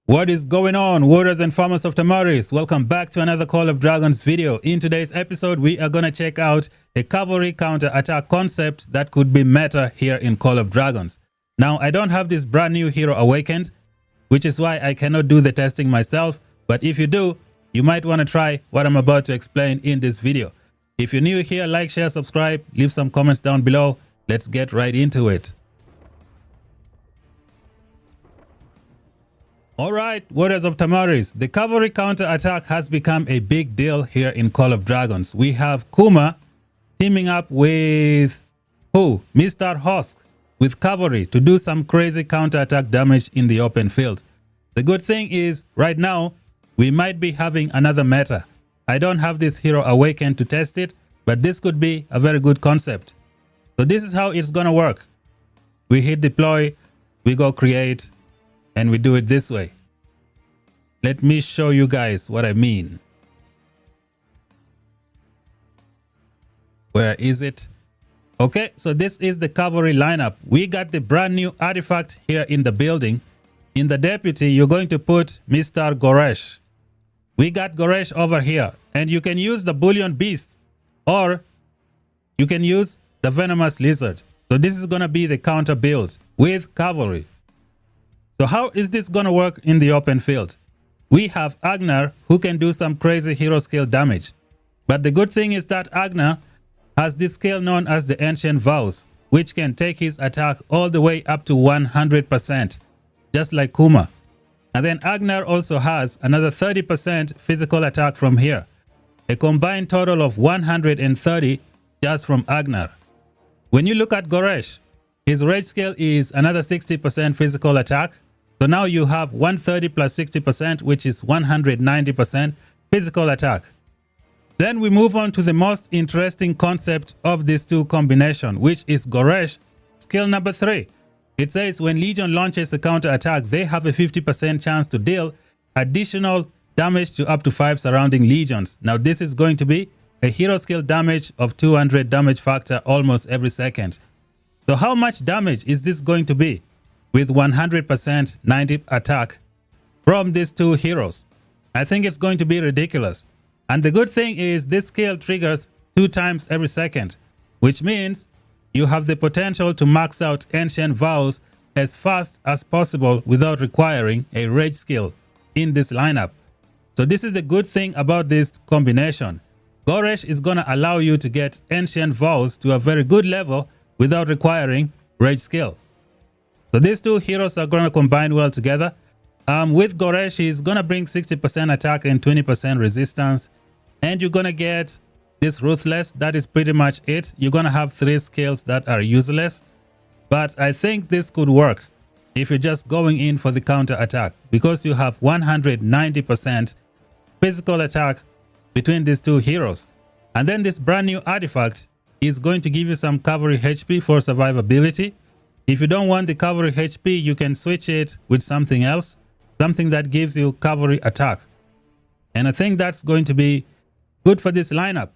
What is going on, warriors and farmers of Tamaris? Welcome back to another Call of Dragons video. In today's episode, we are going to check out a cavalry counter-attack concept that could be meta here in Call of Dragons. Now, I don't have this brand new hero awakened, which is why I cannot do the testing myself. But if you do, you might want to try what I'm about to explain in this video. If you're new here, like, share, subscribe, leave some comments down below. Let's get right into it. Alright, warriors of Tamaris, the cavalry counter-attack has become a big deal here in Call of Dragons. We have Kuma teaming up with Mr. Husk with cavalry to do some crazy counter-attack damage in the open field. The good thing is, right now, we might be having another meta. I don't have this hero awakened to test it, but this could be a very good concept. So this is how it's gonna work. We hit deploy, we go create, and we do it this way. Let me show you guys what I mean. Where is it? Okay, so this is the cavalry lineup. We got the brand new artifact here in the building. In the deputy, you're going to put Mr. Goresh. We got Goresh over here, and you can use the bullion beast or you can use the venomous lizard. So this is going to be the counter build with cavalry. So how is this going to work in the open field? We have AGNAR who can do some crazy hero skill damage. But the good thing is that AGNAR has this skill known as the Ancient Vows, which can take his attack all the way up to 100%, just like Kuma. And then AGNAR also has another 30% physical attack from here, a combined total of 130 just from AGNAR. When you look at Goresh, his rage skill is another 60% physical attack. So now you have 130 plus 60%, which is 190% physical attack. Then we move on to the most interesting concept of these two combination, which is Goresh skill number 3. It says when Legion launches a counter attack, they have a 50% chance to deal additional damage to up to 5 surrounding legions. Now this is going to be a hero skill damage of 200 damage factor almost every second. So how much damage is this going to be with 100% 90 attack from these two heroes? I think it's going to be ridiculous. And the good thing is this skill triggers 2 times every second, which means you have the potential to max out Ancient Vows as fast as possible without requiring a rage skill in this lineup. So this is the good thing about this combination. Goresh is going to allow you to get Ancient Vows to a very good level without requiring rage skill. So these two heroes are going to combine well together. With Goresh, he's going to bring 60% attack and 20% resistance. And you're going to get this Ruthless. That is pretty much it. You're going to have 3 skills that are useless. But I think this could work if you're just going in for the counter attack, because you have 190% physical attack between these two heroes. And then this brand new artifact is going to give you some cavalry HP for survivability. If you don't want the cavalry HP, you can switch it with something else, something that gives you cavalry attack. And I think that's going to be good for this lineup.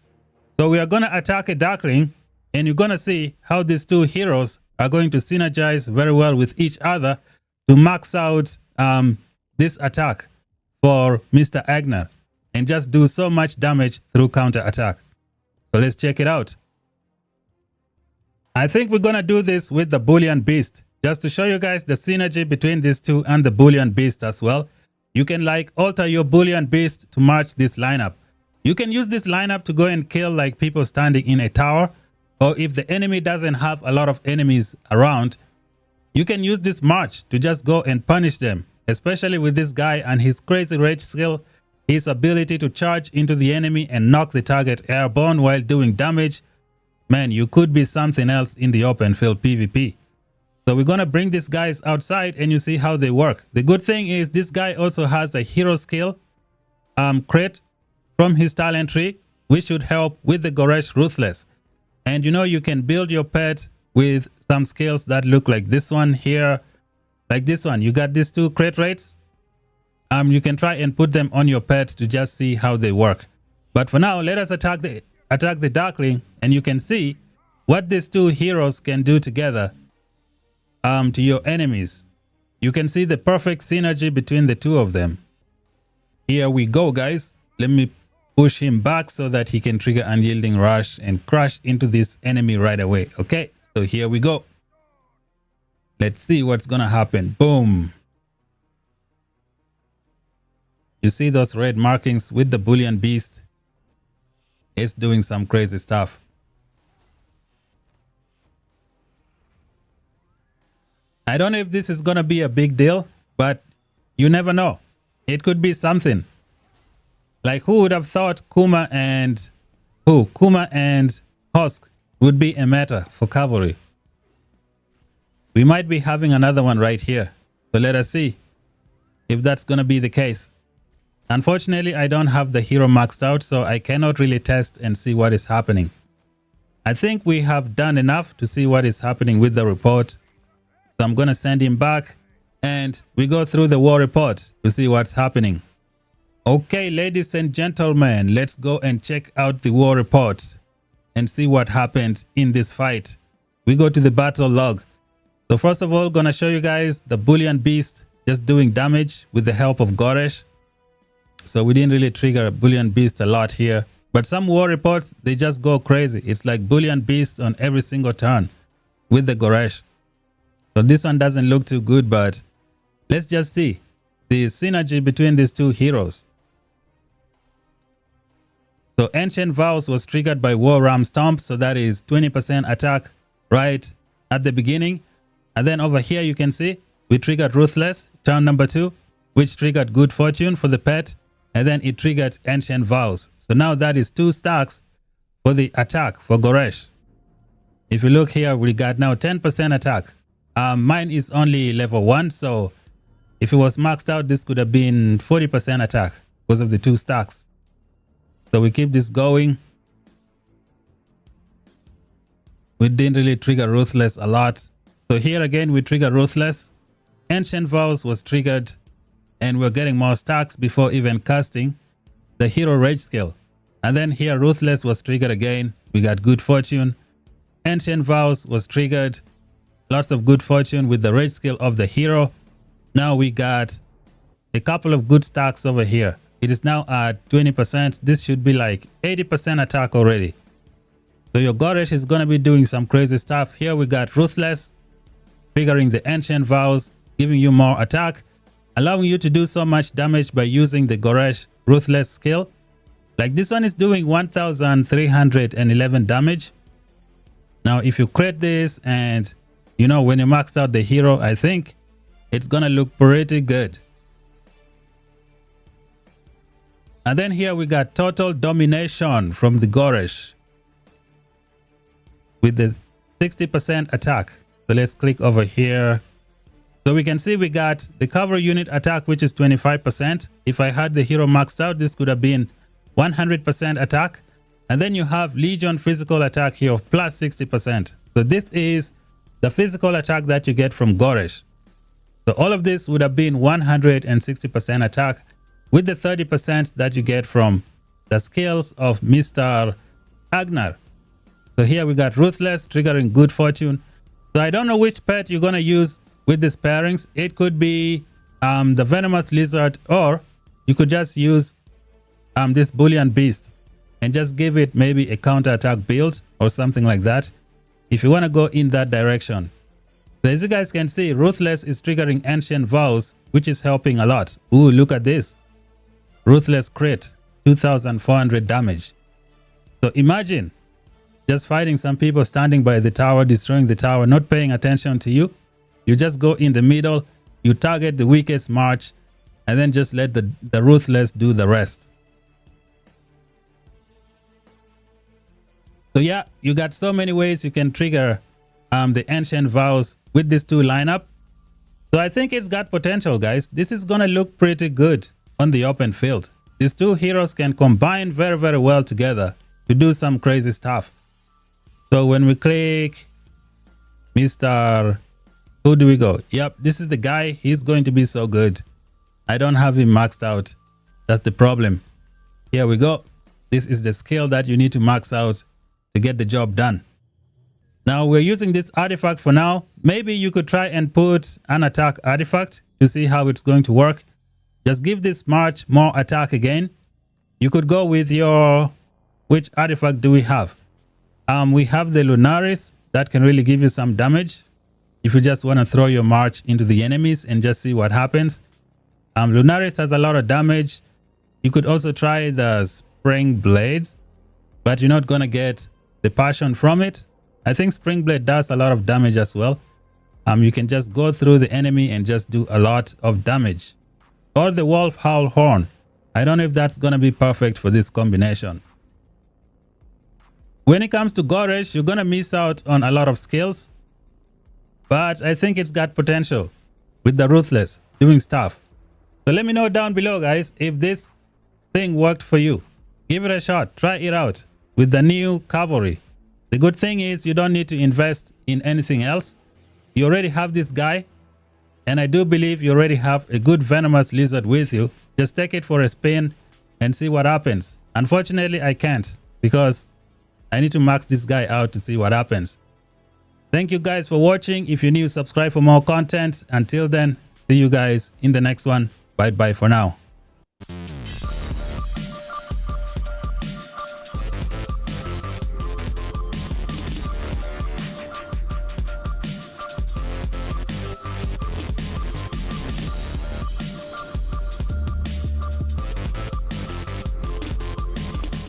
So we are going to attack a Darkling, and you're going to see how these two heroes are going to synergize very well with each other to max out this attack for Mr. AGNAR and just do so much damage through counter attack. So let's check it out. I think we're going to do this with the Bullion Beast, just to show you guys the synergy between these two and the Bullion Beast as well. You can like alter your Bullion Beast to match this lineup. You can use this lineup to go and kill like people standing in a tower, or if the enemy doesn't have a lot of enemies around, you can use this march to just go and punish them, especially with this guy and his crazy rage skill, his ability to charge into the enemy and knock the target airborne while doing damage. Man, you could be something else in the open field PvP. So we're going to bring these guys outside and you see how they work. The good thing is this guy also has a hero skill crit from his talent tree, which should help with the Goresh Ruthless. And you know, you can build your pet with some skills that look like this one here, like this one. You got these 2 crit rates. You can try and put them on your pet to just see how they work. But for now, let us attack the Darkling, and you can see what these two heroes can do together to your enemies. You can see the perfect synergy between the two of them. Here we go, guys. Let me push him back so that he can trigger Unyielding Rush and crash into this enemy right away. Okay, so here we go. Let's see what's gonna happen. Boom. You see those red markings with the Bullion Beast? It's doing some crazy stuff. I don't know if this is gonna be a big deal, but you never know. It could be something. Like, who would have thought Kuma and Husk would be a meta for cavalry? We might be having another one right here. So let us see if that's going to be the case. Unfortunately, I don't have the hero maxed out, so I cannot really test and see what is happening. I think we have done enough to see what is happening with the report. So I'm going to send him back and we go through the war report to see what's happening. Okay, ladies and gentlemen, let's go and check out the war report and see what happened in this fight. We go to the battle log. So first of all, gonna show you guys the Bullion Beast just doing damage with the help of Goresh. So we didn't really trigger a Bullion Beast a lot here. But some war reports, they just go crazy. It's like Bullion Beast on every single turn with the Goresh. So this one doesn't look too good, but let's just see the synergy between these two heroes. So Ancient Vows was triggered by War Ram Stomp, so that is 20% attack right at the beginning. And then over here you can see we triggered Ruthless, turn number 2, which triggered Good Fortune for the pet, and then it triggered Ancient Vows. So now that is 2 stacks for the attack for Goresh. If you look here, we got now 10% attack. Mine is only level 1, so if it was maxed out, this could have been 40% attack because of the 2 stacks. So we keep this going. We didn't really trigger Ruthless a lot. So here again, we trigger Ruthless. Ancient Vows was triggered and we're getting more stacks before even casting the hero rage skill. And then here Ruthless was triggered again. We got Good Fortune. Ancient Vows was triggered. Lots of Good Fortune with the rage skill of the hero. Now we got a couple of good stacks over here. It is now at 20%. This should be like 80% attack already. So your Goresh is going to be doing some crazy stuff. Here we got Ruthless, triggering the Ancient Vows, giving you more attack, allowing you to do so much damage by using the Goresh Ruthless skill. Like this one is doing 1,311 damage. Now if you create this and you know when you maxed out the hero, I think it's going to look pretty good. And then here we got Total Domination from the Goresh with the 60% attack. So let's click over here. So we can see we got the cover unit attack, which is 25%. If I had the hero maxed out, this could have been 100% attack. And then you have Legion physical attack here of plus 60%. So this is the physical attack that you get from Goresh. So all of this would have been 160% attack, with the 30% that you get from the skills of Mr. AGNAR. So here we got Ruthless triggering Good Fortune. So I don't know which pet you're going to use with these pairings. It could be the Venomous Lizard, or you could just use this Bullion Beast and just give it maybe a counter attack build or something like that if you want to go in that direction. So as you guys can see, Ruthless is triggering Ancient Vows, which is helping a lot. Ooh, look at this. Ruthless crit, 2,400 damage. So imagine just fighting some people standing by the tower, destroying the tower, not paying attention to you. You just go in the middle, you target the weakest march, and then just let the Ruthless do the rest. So yeah, you got so many ways you can trigger the Ancient Vows with these two lineup. So I think it's got potential, guys. This is gonna look pretty good on the open field. These two heroes can combine very, very well together to do some crazy stuff. So when we click Mr. Who do we go? Yep, this is the guy. He's going to be so good. I don't have him maxed out. That's the problem. Here we go. This is the skill that you need to max out to get the job done. Now we're using this artifact for now. Maybe you could try and put an attack artifact to see how it's going to work. Just give this march more attack again. You could go with your, which artifact do we have? We have the Lunaris that can really give you some damage if you just want to throw your march into the enemies and just see what happens. Lunaris has a lot of damage. You could also try the Spring Blades, but you're not going to get the passion from it. I think Spring Blade does a lot of damage as well. You can just go through the enemy and just do a lot of damage. Or the Wolf Howl Horn. I don't know if that's going to be perfect for this combination. When it comes to Goresh, you're going to miss out on a lot of skills. But I think it's got potential with the Ruthless doing stuff. So let me know down below, guys, if this thing worked for you. Give it a shot. Try it out with the new cavalry. The good thing is you don't need to invest in anything else. You already have this guy. And I do believe you already have a good venomous lizard with you. Just take it for a spin and see what happens. Unfortunately, I can't because I need to max this guy out to see what happens. Thank you guys for watching. If you're new, subscribe for more content. Until then, see you guys in the next one. Bye bye for now.